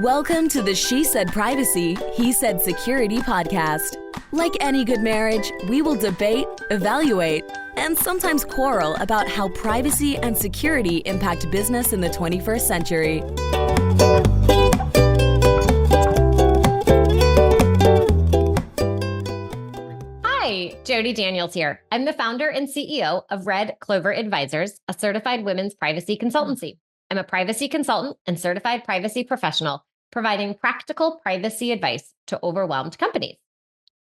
Welcome to the She Said Privacy, He Said Security podcast. Like any good marriage, we will debate, evaluate, and sometimes quarrel about how privacy and security impact business in the 21st century. Hi, Jody Daniels here. I'm the founder and CEO of Red Clover Advisors, a certified women's privacy consultancy. I'm a privacy consultant and certified privacy professional, providing practical privacy advice to overwhelmed companies.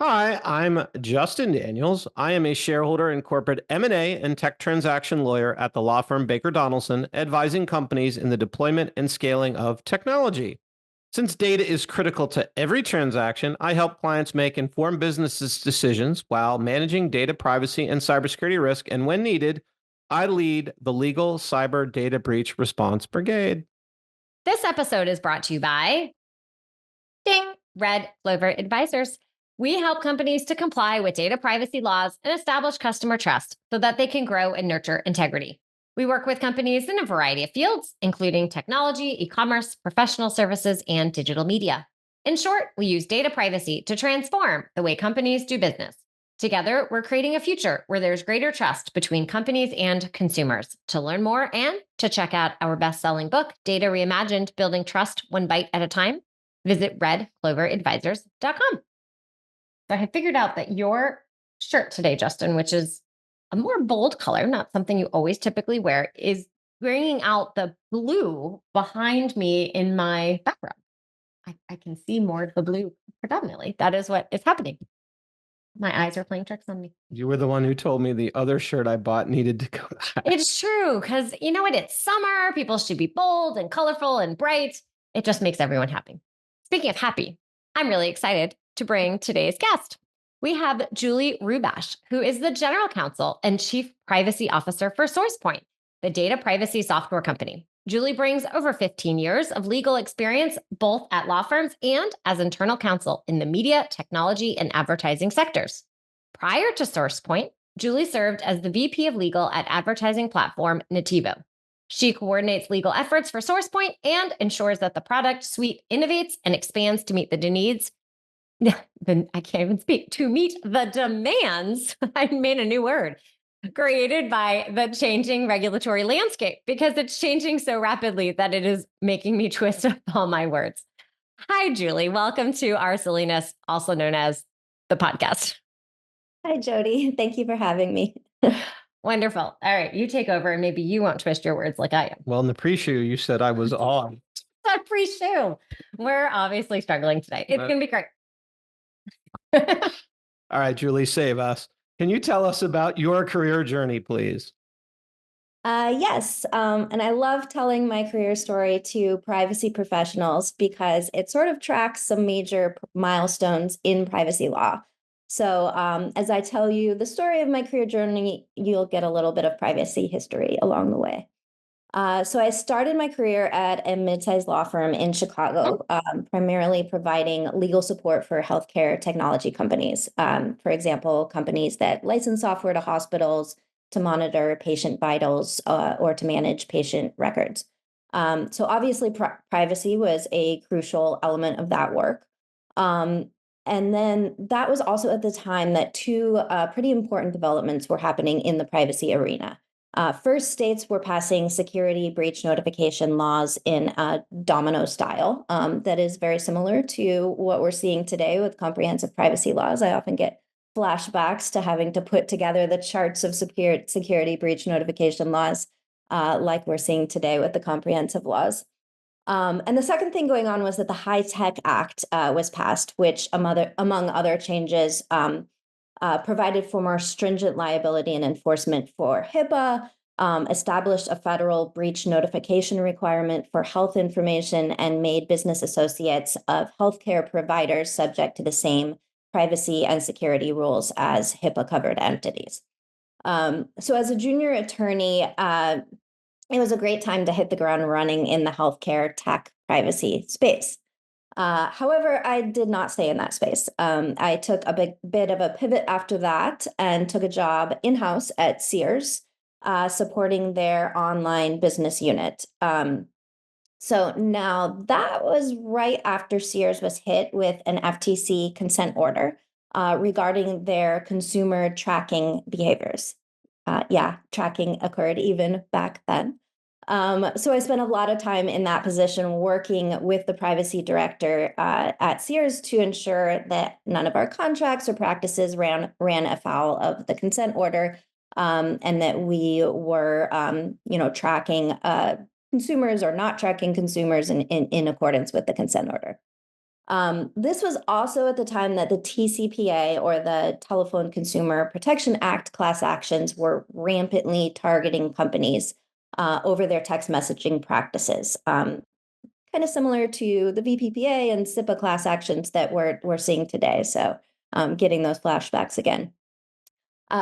Hi, I'm Justin Daniels. I am a shareholder and corporate M&A and tech transaction lawyer at the law firm Baker Donaldson, advising companies in the deployment and scaling of technology. Since data is critical to every transaction, I help clients make informed business decisions while managing data privacy and cybersecurity risk. And when needed, I lead the Legal Cyber Data Breach Response Brigade. This episode is brought to you by Red Clover Advisors. We help companies to comply with data privacy laws and establish customer trust so that they can grow and nurture integrity. We work with companies in a variety of fields, including technology, e-commerce, professional services, and digital media. In short, we use data privacy to transform the way companies do business. Together, we're creating a future where there's greater trust between companies and consumers. To learn more and to check out our best-selling book, Data Reimagined, Building Trust One Bite at a Time, visit redcloveradvisors.com. So I had figured out that your shirt today, Justin, which is a more bold color, not something you always typically wear, is bringing out the blue behind me in my background. I can see more of the blue predominantly. That is what is happening. My eyes are playing tricks on me. You were the one who told me the other shirt I bought needed to go back. It's true, because you know what? It's summer. People should be bold and colorful and bright. It just makes everyone happy. Speaking of happy, I'm really excited to bring today's guest. We have Julie Rubash, who is the General Counsel and Chief Privacy Officer for Sourcepoint, the data privacy software company. Julie brings over 15 years of legal experience, both at law firms and as internal counsel in the media, technology, and advertising sectors. Prior to Sourcepoint, Julie served as the VP of Legal at advertising platform Nativo. She coordinates legal efforts for Sourcepoint and ensures that the product suite innovates and expands to meet the needs. I can't even speak. To meet the demands, I made a new word, created by the changing regulatory landscape, because it's changing so rapidly that it is making me twist up all my words. Hi, Julie. Welcome to Our Silliness, also known as the podcast. Hi, Jody. Thank you for having me. Wonderful. All right, you take over and maybe you won't twist your words like I am. Well, in the pre-show, you said I was on. That pre-show. We're obviously struggling today. It's going to be great. All right, Julie, save us. Can you tell us about your career journey, please? Yes. And I love telling my career story to privacy professionals because it sort of tracks some major milestones in privacy law. So as I tell you the story of my career journey, you'll get a little bit of privacy history along the way. So I started my career at a mid-sized law firm in Chicago, primarily providing legal support for healthcare technology companies. For example, companies that license software to hospitals to monitor patient vitals or to manage patient records. So obviously, privacy was a crucial element of that work. And then that was also at the time that two pretty important developments were happening in the privacy arena. First, states were passing security breach notification laws in a domino style that is very similar to what we're seeing today with comprehensive privacy laws. I often get flashbacks to having to put together the charts of security breach notification laws like we're seeing today with the comprehensive laws. And the second thing going on was that the High-Tech Act was passed, which among other changes, provided for more stringent liability and enforcement for HIPAA, established a federal breach notification requirement for health information, and made business associates of healthcare providers subject to the same privacy and security rules as HIPAA-covered entities. So as a junior attorney, it was a great time to hit the ground running in the healthcare tech privacy space. However, I did not stay in that space. I took a bit of a pivot after that and took a job in-house at Sears, supporting their online business unit. So now that was right after Sears was hit with an FTC consent order regarding their consumer tracking behaviors. Yeah, tracking occurred even back then. So I spent a lot of time in that position working with the privacy director at Sears to ensure that none of our contracts or practices ran afoul of the consent order, and that we were, tracking consumers or not tracking consumers in accordance with the consent order. This was also at the time that the TCPA, or the Telephone Consumer Protection Act, class actions were rampantly targeting companies over their text messaging practices, kind of similar to the VPPA and SIPA class actions that we're seeing today. So getting those flashbacks again.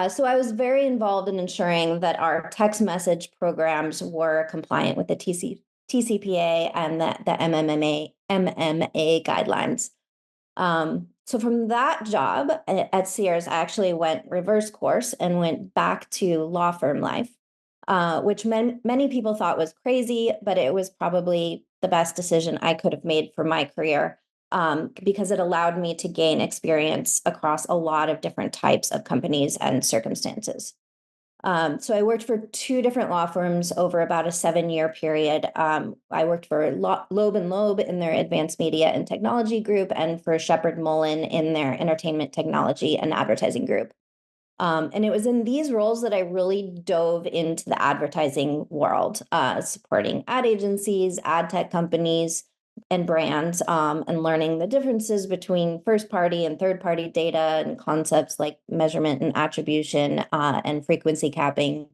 So I was very involved in ensuring that our text message programs were compliant with the TCPA and the MMA guidelines. So from that job at Sears, I actually went reverse course and went back to law firm life, which many people thought was crazy, but it was probably the best decision I could have made for my career, because it allowed me to gain experience across a lot of different types of companies and circumstances. So I worked for two different law firms over about a 7-year period. I worked for Loeb and Loeb in their advanced media and technology group, and for Shepherd Mullen in their entertainment technology and advertising group. And it was in these roles that I really dove into the advertising world, supporting ad agencies, ad tech companies, and brands, and learning the differences between first party and third party data and concepts like measurement and attribution, and frequency capping,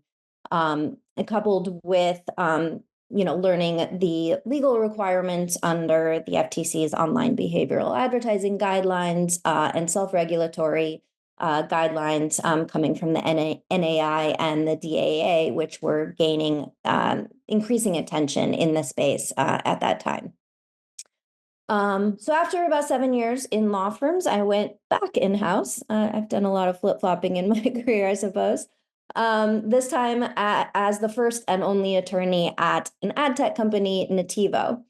and coupled with learning the legal requirements under the FTC's online behavioral advertising guidelines, and self-regulatory guidelines coming from the NAI and the DAA, which were gaining increasing attention in the space at that time. So after about 7 years in law firms, I went back in-house. I've done a lot of flip-flopping in my career, I suppose. This time as the first and only attorney at an ad tech company, Nativo.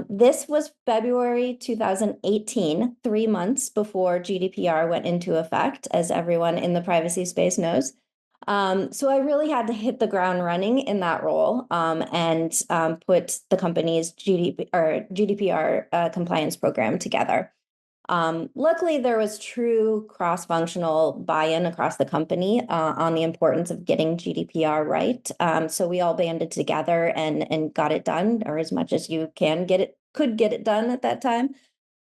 This was February 2018, 3 months before GDPR went into effect, as everyone in the privacy space knows. So I really had to hit the ground running in that role, and put the company's GDPR compliance program together. Luckily, there was true cross-functional buy-in across the company on the importance of getting GDPR right. So we all banded together and got it done, or as much as you could get it done at that time.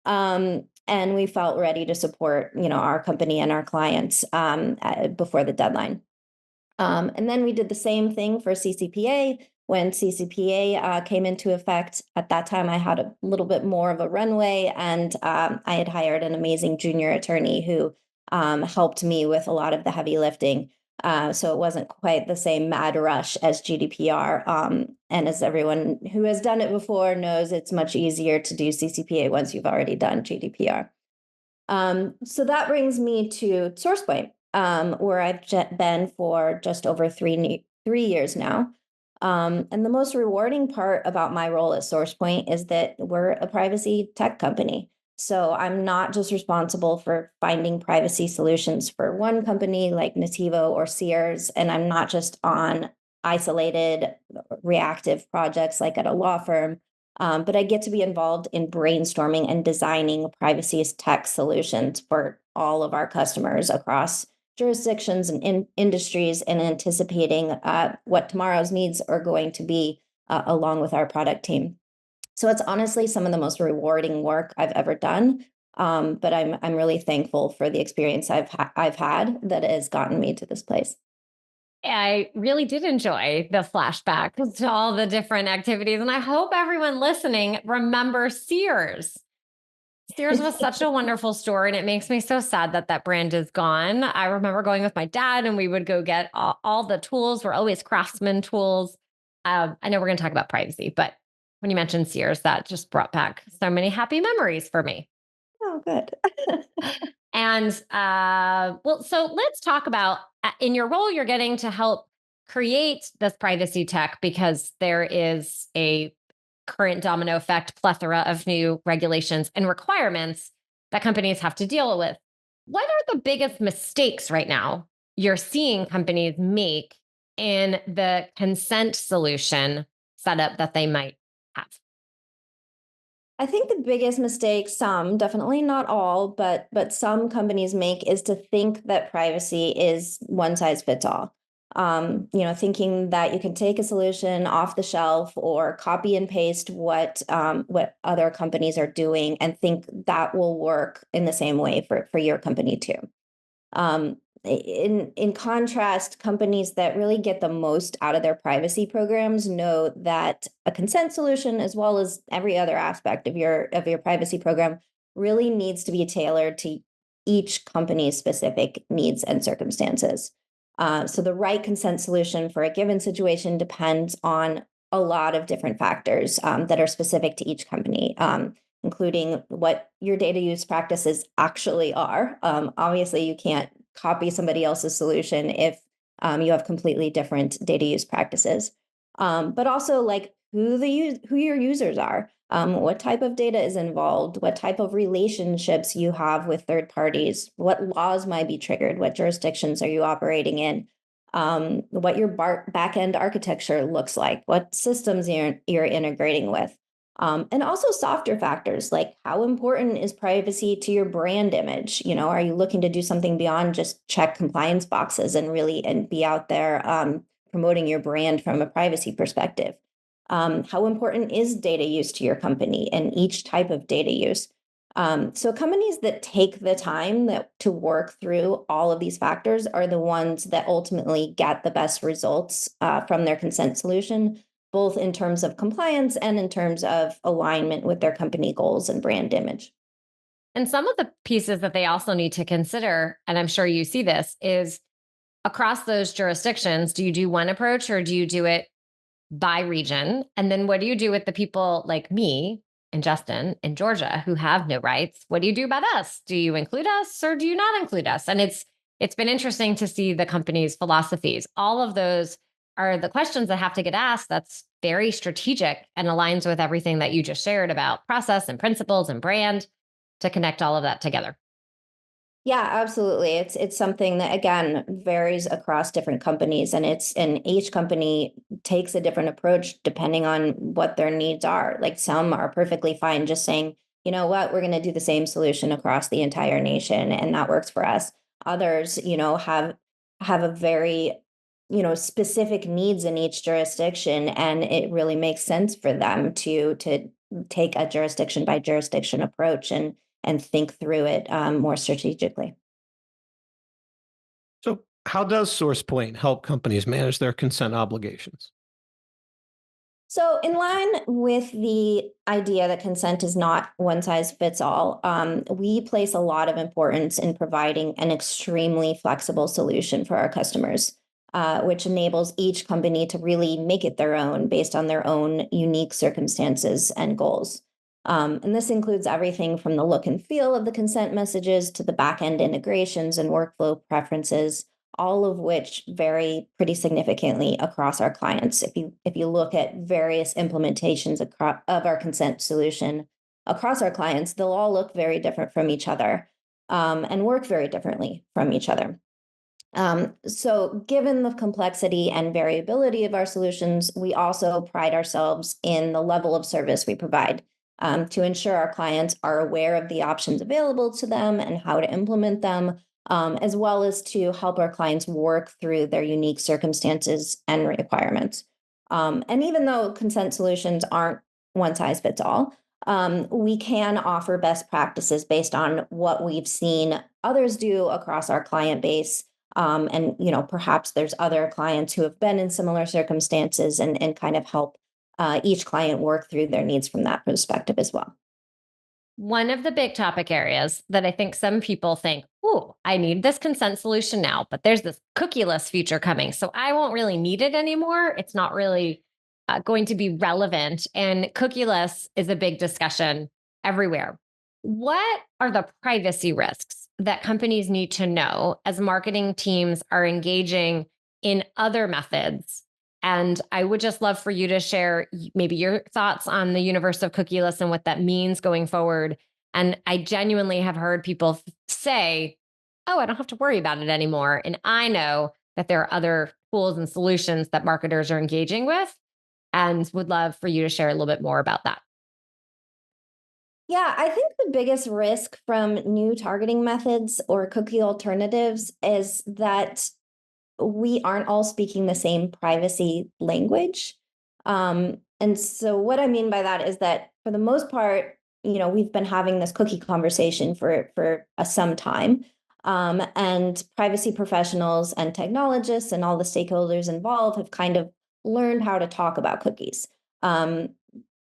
And we felt ready to support, our company and our clients before the deadline. And then we did the same thing for CCPA. When CCPA came into effect, at that time, I had a little bit more of a runway, and I had hired an amazing junior attorney who helped me with a lot of the heavy lifting. So it wasn't quite the same mad rush as GDPR. And as everyone who has done it before knows, it's much easier to do CCPA once you've already done GDPR. So that brings me to Sourcepoint, where I've been for just over 3 years now. And the most rewarding part about my role at Sourcepoint is that we're a privacy tech company. So I'm not just responsible for finding privacy solutions for one company like Nativo or Sears, and I'm not just on isolated reactive projects like at a law firm, but I get to be involved in brainstorming and designing privacy tech solutions for all of our customers across jurisdictions and industries, and anticipating what tomorrow's needs are going to be, along with our product team. So it's honestly some of the most rewarding work I've ever done. But I'm really thankful for the experience I've had that has gotten me to this place. I really did enjoy the flashback to all the different activities. And I hope everyone listening remembers Sears. Sears was such a wonderful store, and it makes me so sad that that brand is gone. I remember going with my dad, and we would go get all the tools. Were always Craftsman tools. I know we're going to talk about privacy, but when you mentioned Sears, that just brought back so many happy memories for me. Oh, good. And so let's talk about in your role, you're getting to help create this privacy tech because there is a current domino effect plethora of new regulations and requirements that companies have to deal with. What are the biggest mistakes right now you're seeing companies make in the consent solution setup that they might have? I think the biggest mistake some, definitely not all, but some companies make is to think that privacy is one size fits all. Thinking that you can take a solution off the shelf or copy and paste what other companies are doing and think that will work in the same way for your company too. In contrast, companies that really get the most out of their privacy programs know that a consent solution, as well as every other aspect of your privacy program, really needs to be tailored to each company's specific needs and circumstances. So the right consent solution for a given situation depends on a lot of different factors that are specific to each company, including what your data use practices actually are. Obviously, you can't copy somebody else's solution if you have completely different data use practices. But also like who your users are, what type of data is involved, what type of relationships you have with third parties, what laws might be triggered, what jurisdictions are you operating in, what your back-end architecture looks like, what systems you're integrating with. And also softer factors like how important is privacy to your brand image? Are you looking to do something beyond just check compliance boxes and be out there promoting your brand from a privacy perspective? How important is data use to your company and each type of data use? So companies that take the time to work through all of these factors are the ones that ultimately get the best results from their consent solution, both in terms of compliance and in terms of alignment with their company goals and brand image. And some of the pieces that they also need to consider, and I'm sure you see this, is across those jurisdictions, do you do one approach or do you do it by region? And then what do you do with the people like me and Justin in Georgia who have no rights? What do you do about us? Do you include us or do you not include us? And it's been interesting to see the company's philosophies. All of those are the questions that have to get asked. That's very strategic and aligns with everything that you just shared about process and principles and brand to connect all of that together. Yeah, absolutely. It's something that again varies across different companies, and each company takes a different approach depending on what their needs are. Like some are perfectly fine just saying, you know what, we're going to do the same solution across the entire nation, and that works for us. Others, have a very specific needs in each jurisdiction, and it really makes sense for them to take a jurisdiction by jurisdiction approach and think through it more strategically. So, how does Sourcepoint help companies manage their consent obligations? So, in line with the idea that consent is not one size fits all, we place a lot of importance in providing an extremely flexible solution for our customers, which enables each company to really make it their own based on their own unique circumstances and goals. And this includes everything from the look and feel of the consent messages to the back-end integrations and workflow preferences, all of which vary pretty significantly across our clients. If you look at various implementations of our consent solution across our clients, they'll all look very different from each other and work very differently from each other. So given the complexity and variability of our solutions, we also pride ourselves in the level of service we provide to ensure our clients are aware of the options available to them and how to implement them, as well as to help our clients work through their unique circumstances and requirements. And even though consent solutions aren't one size fits all, we can offer best practices based on what we've seen others do across our client base. And perhaps there's other clients who have been in similar circumstances and kind of help each client work through their needs from that perspective as well. One of the big topic areas that I think some people think, oh, I need this consent solution now, but there's this cookieless feature coming. So I won't really need it anymore. It's not really going to be relevant. And cookieless is a big discussion everywhere. What are the privacy risks that companies need to know as marketing teams are engaging in other methods And I would just love for you to share maybe your thoughts on the universe of cookieless and what that means going forward. And I genuinely have heard people say, oh, I don't have to worry about it anymore. And I know that there are other tools and solutions that marketers are engaging with, and would love for you to share a little bit more about that. Yeah, I think the biggest risk from new targeting methods or cookie alternatives is that we aren't all speaking the same privacy language. And so what I mean by that is that for the most part, we've been having this cookie conversation for some time. And privacy professionals and technologists and all the stakeholders involved have kind of learned how to talk about cookies. They've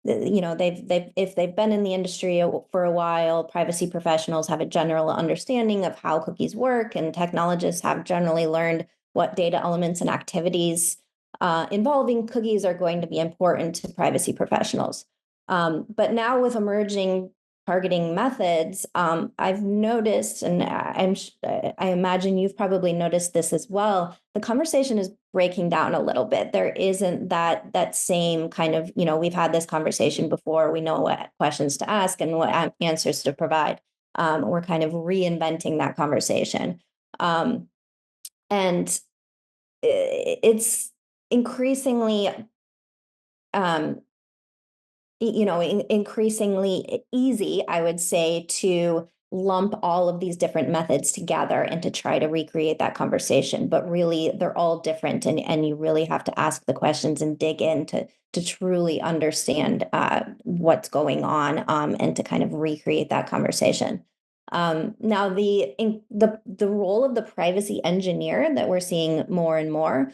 if they've been in the industry for a while, privacy professionals have a general understanding of how cookies work, and technologists have generally learned what data elements and activities involving cookies are going to be important to privacy professionals. But now with emerging targeting methods, I've noticed, and I imagine you've probably noticed this as well, the conversation is breaking down a little bit. There isn't that same kind of, we've had this conversation before, we know what questions to ask and what answers to provide. We're kind of reinventing that conversation. And it's increasingly increasingly easy, I would say, to lump all of these different methods together and to try to recreate that conversation. But really, they're all different, and you really have to ask the questions and dig in to truly understand what's going on, and to kind of recreate that conversation. Now, the role of the privacy engineer that we're seeing more and more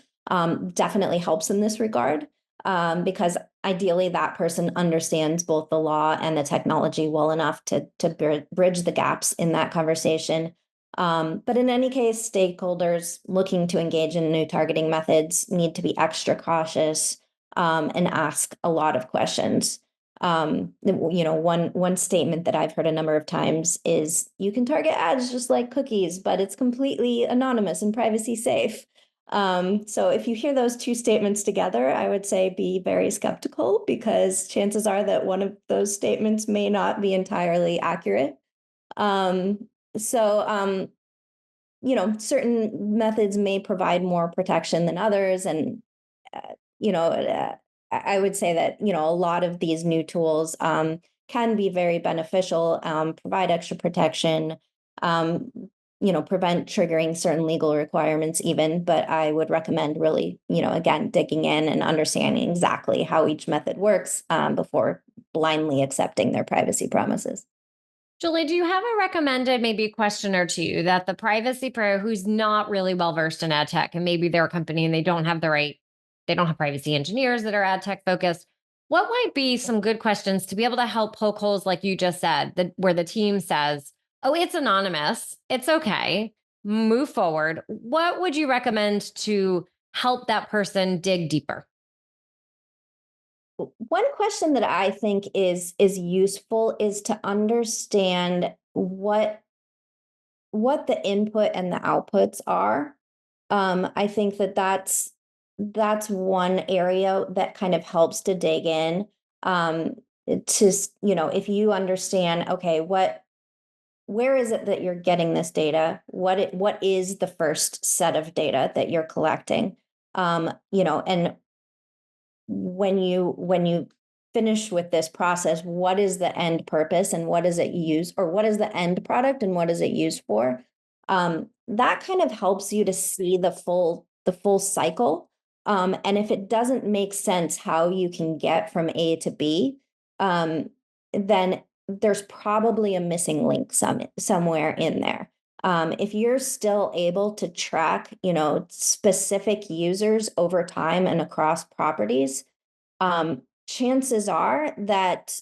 definitely helps in this regard, because ideally that person understands both the law and the technology well enough to bridge the gaps in that conversation. But in any case, stakeholders looking to engage in new targeting methods need to be extra cautious, and ask a lot of questions. One statement that I've heard a number of times is, you can target ads just like cookies, but it's completely anonymous and privacy safe. So if you hear those two statements together, I would say be very skeptical, because chances are that one of those statements may not be entirely accurate. Certain methods may provide more protection than others. And, I would say that, a lot of these new tools can be very beneficial, provide extra protection, prevent triggering certain legal requirements even. But I would recommend really, again, digging in and understanding exactly how each method works before blindly accepting their privacy promises. Julie, do you have a recommended maybe question or two that the privacy pro who's not really well versed in ad tech, and maybe they're a company and they don't have privacy engineers that are ad tech focused, what might be some good questions to be able to help poke holes like you just said, where the team says, oh, it's anonymous, it's okay, move forward? What would you recommend to help that person dig deeper? One question that I think is useful is to understand what the input and the outputs are. I think that's one area that kind of helps to dig in. If you understand, okay, where is it that you're getting this data? What is the first set of data that you're collecting? And when you finish with this process, what is the end purpose and what does it use, or what is the end product and what is it used for? That kind of helps you to see the full cycle. And if it doesn't make sense how you can get from A to B, then there's probably a missing link somewhere in there. If you're still able to track, specific users over time and across properties, chances are that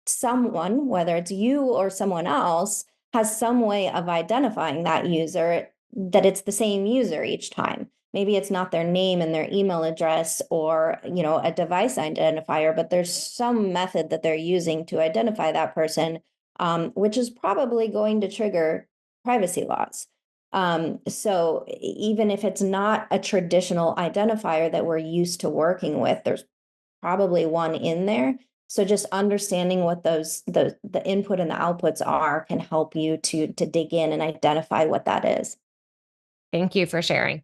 someone, whether it's you or someone else, has some way of identifying that user, that it's the same user each time. Maybe it's not their name and their email address or, a device identifier, but there's some method that they're using to identify that person, which is probably going to trigger privacy laws. So even if it's not a traditional identifier that we're used to working with, there's probably one in there. So just understanding what the input and the outputs are can help you to dig in and identify what that is. Thank you for sharing.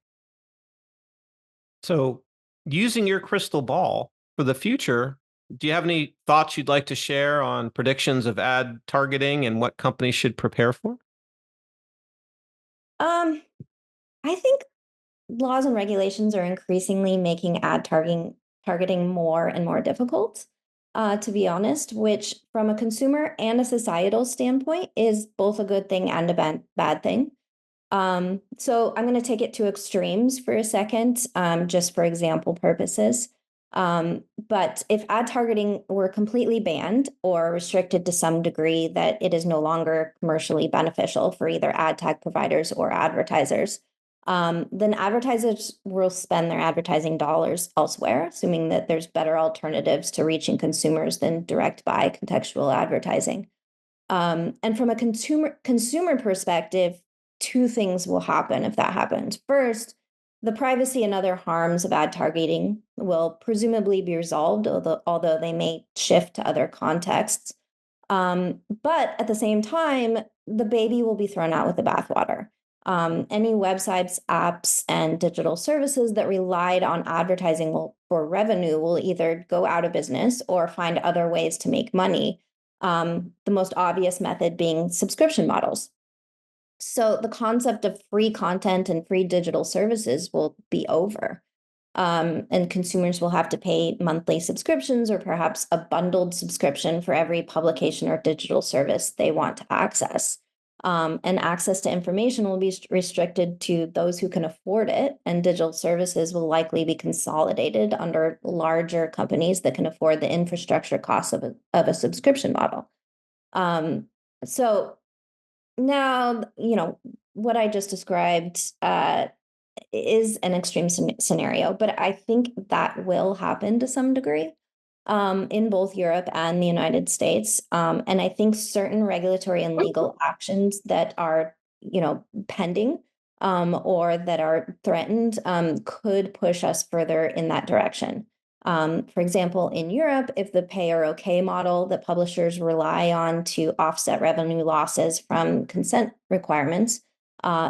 So, using your crystal ball for the future, do you have any thoughts you'd like to share on predictions of ad targeting and what companies should prepare for? Um, I think laws and regulations are increasingly making ad targeting more and more difficult, to be honest, which from a consumer and a societal standpoint is both a good thing and a bad thing. So I'm going to take it to extremes for a second, just for example purposes. But if ad targeting were completely banned or restricted to some degree that it is no longer commercially beneficial for either ad tech providers or advertisers, then advertisers will spend their advertising dollars elsewhere, assuming that there's better alternatives to reaching consumers than direct buy contextual advertising. And from a consumer perspective, two things will happen if that happens. First, the privacy and other harms of ad targeting will presumably be resolved, although they may shift to other contexts. But at the same time, the baby will be thrown out with the bathwater. Any websites, apps, and digital services that relied on advertising for revenue will either go out of business or find other ways to make money. The most obvious method being subscription models. So the concept of free content and free digital services will be over. And consumers will have to pay monthly subscriptions or perhaps a bundled subscription for every publication or digital service they want to access. And access to information will be restricted to those who can afford it, and digital services will likely be consolidated under larger companies that can afford the infrastructure costs of a subscription model. So now, what I just described is an extreme scenario, but I think that will happen to some degree in both Europe and the United States. And I think certain regulatory and legal actions that are, pending or that are threatened could push us further in that direction. For example, in Europe, if the pay or okay model that publishers rely on to offset revenue losses from consent requirements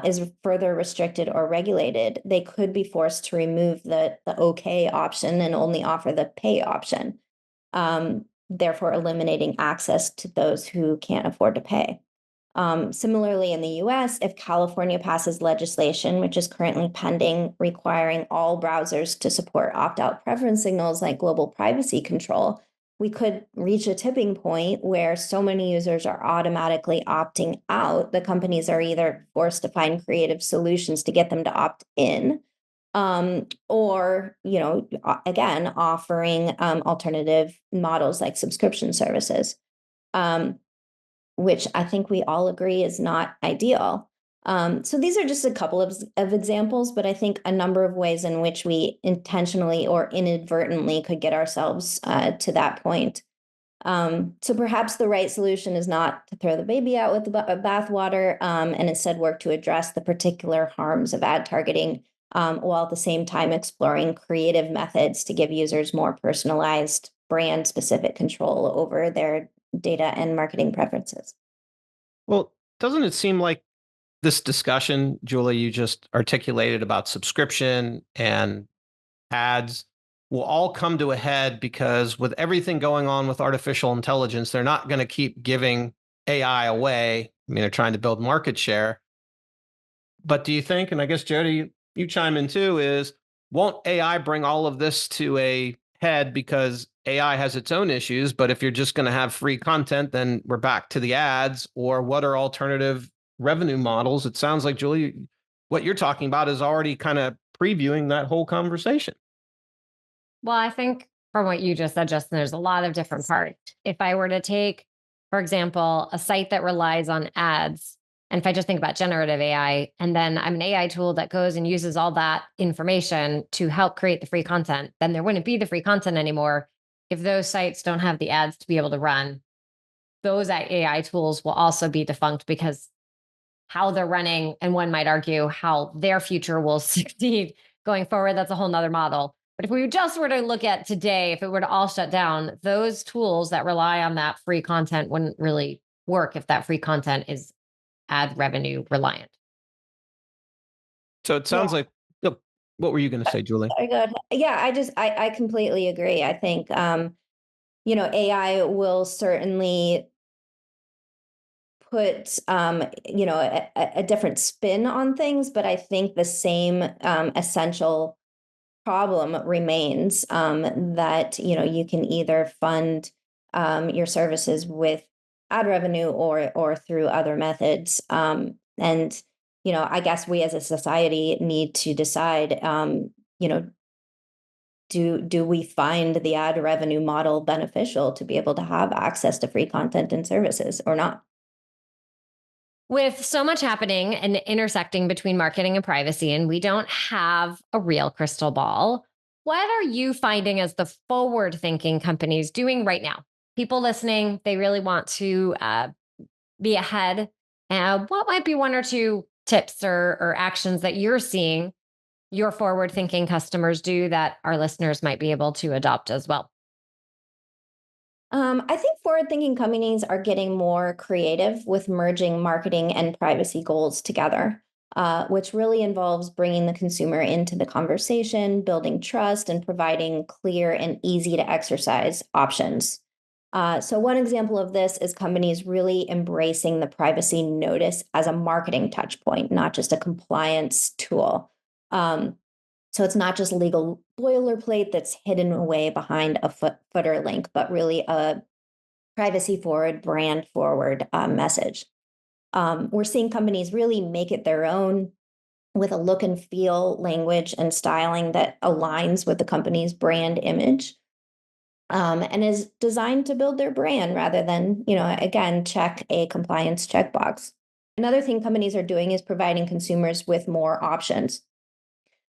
is further restricted or regulated, they could be forced to remove the okay option and only offer the pay option, therefore eliminating access to those who can't afford to pay. Similarly, in the US, if California passes legislation, which is currently pending, requiring all browsers to support opt out preference signals like global privacy control, we could reach a tipping point where so many users are automatically opting out. The companies are either forced to find creative solutions to get them to opt in, or, again, offering alternative models like subscription services. Which I think we all agree is not ideal. So these are just a couple of examples, but I think a number of ways in which we intentionally or inadvertently could get ourselves to that point. So perhaps the right solution is not to throw the baby out with the bathwater, and instead work to address the particular harms of ad targeting, while at the same time exploring creative methods to give users more personalized, brand-specific control over their data and marketing preferences. Well, doesn't it seem like this discussion, Julie, you just articulated about subscription and ads will all come to a head because with everything going on with artificial intelligence, they're not going to keep giving AI away. I mean, they're trying to build market share. But do you think, and I guess Jody, you chime in too, is won't AI bring all of this to a head because AI has its own issues, but if you're just going to have free content, then we're back to the ads, or what are alternative revenue models? It sounds like, Julie, what you're talking about is already kind of previewing that whole conversation. Well, I think from what you just said, Justin, there's a lot of different parts. If I were to take, for example, a site that relies on ads, and if I just think about generative AI, and then I'm an AI tool that goes and uses all that information to help create the free content, then there wouldn't be the free content anymore if those sites don't have the ads to be able to run. Those AI tools will also be defunct because how they're running, and one might argue how their future will succeed going forward. That's a whole nother model. But if we just were to look at today, if it were to all shut down, those tools that rely on that free content wouldn't really work if that free content is ad revenue reliant. So it sounds like, oh, what were you going to say, Julie? Very good. Yeah, I completely agree. I think, AI will certainly put, a different spin on things, but I think the same essential problem remains, that, you can either fund your services with ad revenue or through other methods. And, I guess we as a society need to decide, do we find the ad revenue model beneficial to be able to have access to free content and services or not? With so much happening and intersecting between marketing and privacy, and we don't have a real crystal ball, what are you finding as the forward thinking companies doing right now? People listening, they really want to be ahead. What might be one or two tips or actions that you're seeing your forward thinking customers do that our listeners might be able to adopt as well? I think forward thinking companies are getting more creative with merging marketing and privacy goals together, which really involves bringing the consumer into the conversation, building trust, and providing clear and easy to exercise options. So, one example of this is companies really embracing the privacy notice as a marketing touch point, not just a compliance tool. Um, so it's not just legal boilerplate that's hidden away behind a footer link, but really a privacy forward, brand forward message. We're seeing companies really make it their own with a look and feel, language, and styling that aligns with the company's brand image, and is designed to build their brand rather than, again, check a compliance checkbox. Another thing companies are doing is providing consumers with more options.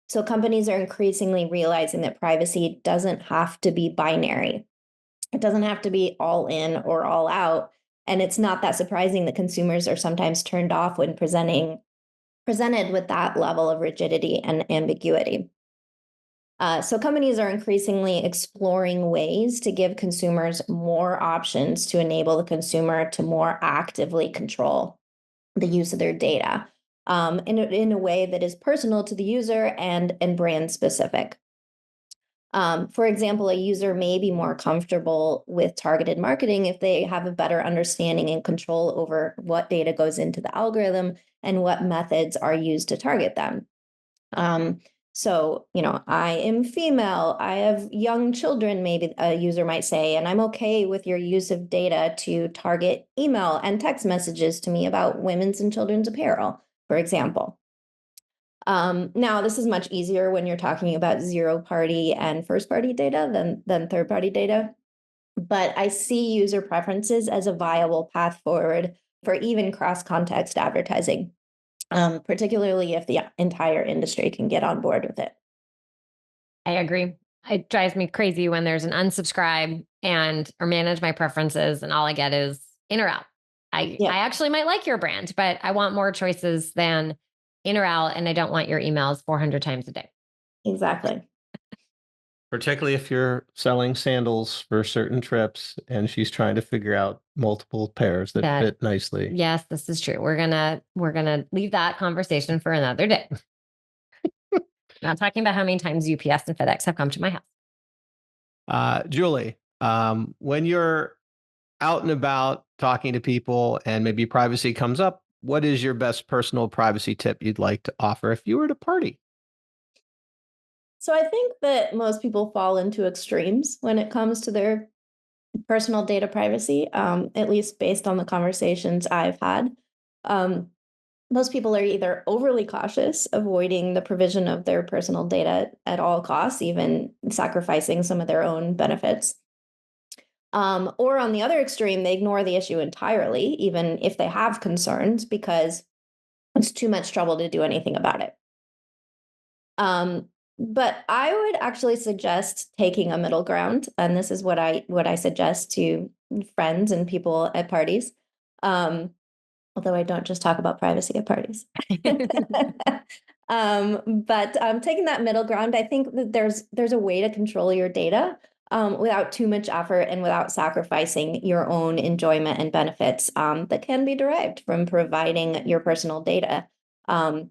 So companies are increasingly realizing that privacy doesn't have to be binary. It doesn't have to be all in or all out. And it's not that surprising that consumers are sometimes turned off when presented with that level of rigidity and ambiguity. So companies are increasingly exploring ways to give consumers more options to enable the consumer to more actively control the use of their data, in a way that is personal to the user and brand specific. For example, a user may be more comfortable with targeted marketing if they have a better understanding and control over what data goes into the algorithm and what methods are used to target them. So, I am female, I have young children, maybe a user might say, and I'm okay with your use of data to target email and text messages to me about women's and children's apparel, for example. Now, this is much easier when you're talking about zero party and first party data than third party data. But I see user preferences as a viable path forward for even cross context advertising, particularly if the entire industry can get on board with it. I agree. It drives me crazy when there's an unsubscribe and or manage my preferences, and all I get is in or out. I actually might like your brand, but I want more choices than in or out, and I don't want your emails 400 times a day. Exactly. Particularly if you're selling sandals for certain trips and she's trying to figure out multiple pairs that fit nicely. Yes, this is true. We're gonna leave that conversation for another day. Not talking about how many times UPS and FedEx have come to my house. Julie, when you're out and about talking to people and maybe privacy comes up, what is your best personal privacy tip you'd like to offer if you were at a party? So I think that most people fall into extremes when it comes to their personal data privacy, at least based on the conversations I've had. Um, Most people are either overly cautious, avoiding the provision of their personal data at all costs, even sacrificing some of their own benefits. Or on the other extreme, they ignore the issue entirely, even if they have concerns, because it's too much trouble to do anything about it. But I would actually suggest taking a middle ground, and this is what I suggest to friends and people at parties. Um, although I don't just talk about privacy at parties. But taking that middle ground, I think that there's a way to control your data without too much effort and without sacrificing your own enjoyment and benefits that can be derived from providing your personal data. And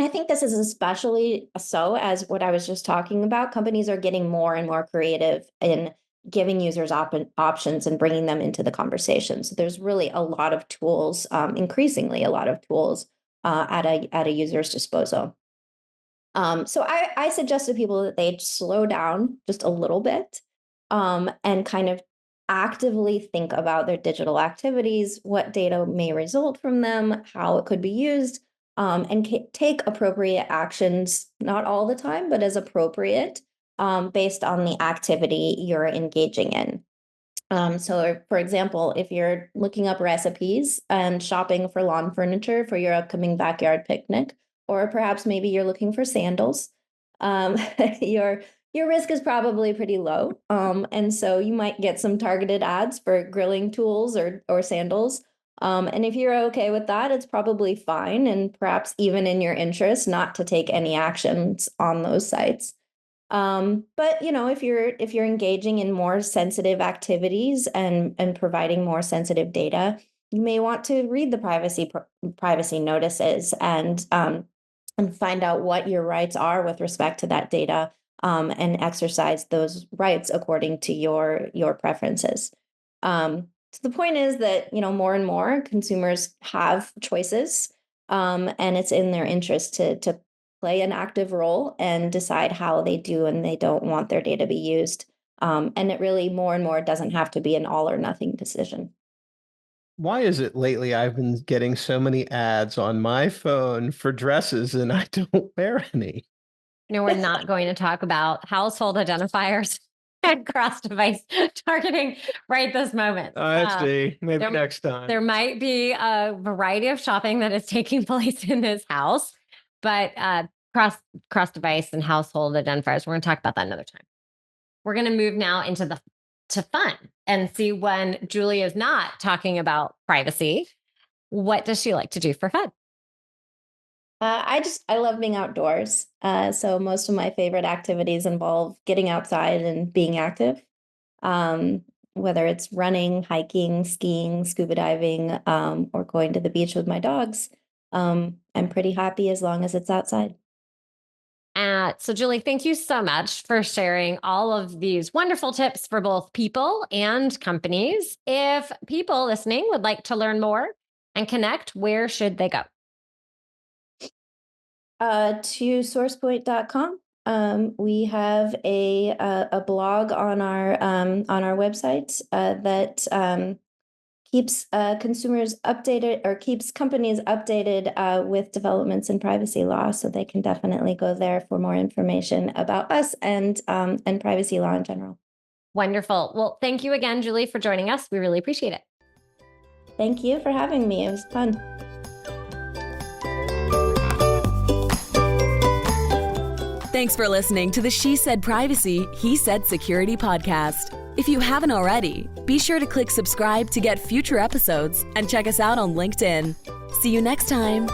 I think this is especially so as what I was just talking about. Companies are getting more and more creative in giving users options and bringing them into the conversation. So there's really a lot of tools, increasingly a lot of tools at a user's disposal. So I suggest to people that they slow down just a little bit and kind of actively think about their digital activities, what data may result from them, how it could be used, and take appropriate actions, not all the time, but as appropriate based on the activity you're engaging in. So, for example, if you're looking up recipes and shopping for lawn furniture for your upcoming backyard picnic, or perhaps maybe you're looking for sandals, um, your risk is probably pretty low, and so you might get some targeted ads for grilling tools or sandals. And if you're okay with that, it's probably fine, and perhaps even in your interest not to take any actions on those sites. But if you're engaging in more sensitive activities and providing more sensitive data, you may want to read the privacy notices and find out what your rights are with respect to that data, and exercise those rights according to your preferences. So the point is that more and more consumers have choices, and it's in their interest to play an active role and decide how they do and they don't want their data be used. And it really more and more doesn't have to be an all or nothing decision. Why is it lately I've been getting so many ads on my phone for dresses and I don't wear any? We're not going to talk about household identifiers and cross-device targeting right this moment. I see. Maybe there- next time. There might be a variety of shopping that is taking place in this house, but cross-device and household identifiers, we're going to talk about that another time. We're going to move now into to fun and see when Julie is not talking about privacy. What does she like to do for fun? I love being outdoors. So most of my favorite activities involve getting outside and being active. Whether it's running, hiking, skiing, scuba diving, or going to the beach with my dogs. I'm pretty happy as long as it's outside. So Julie, thank you so much for sharing all of these wonderful tips for both people and companies. If people listening would like to learn more and connect, where should they go? To sourcepoint.com. We have a blog on our website that keeps consumers updated or keeps companies updated with developments in privacy law. So they can definitely go there for more information about us and privacy law in general. Wonderful. Well, thank you again, Julie, for joining us. We really appreciate it. Thank you for having me. It was fun. Thanks for listening to the She Said Privacy, He Said Security podcast. If you haven't already, be sure to click subscribe to get future episodes and check us out on LinkedIn. See you next time.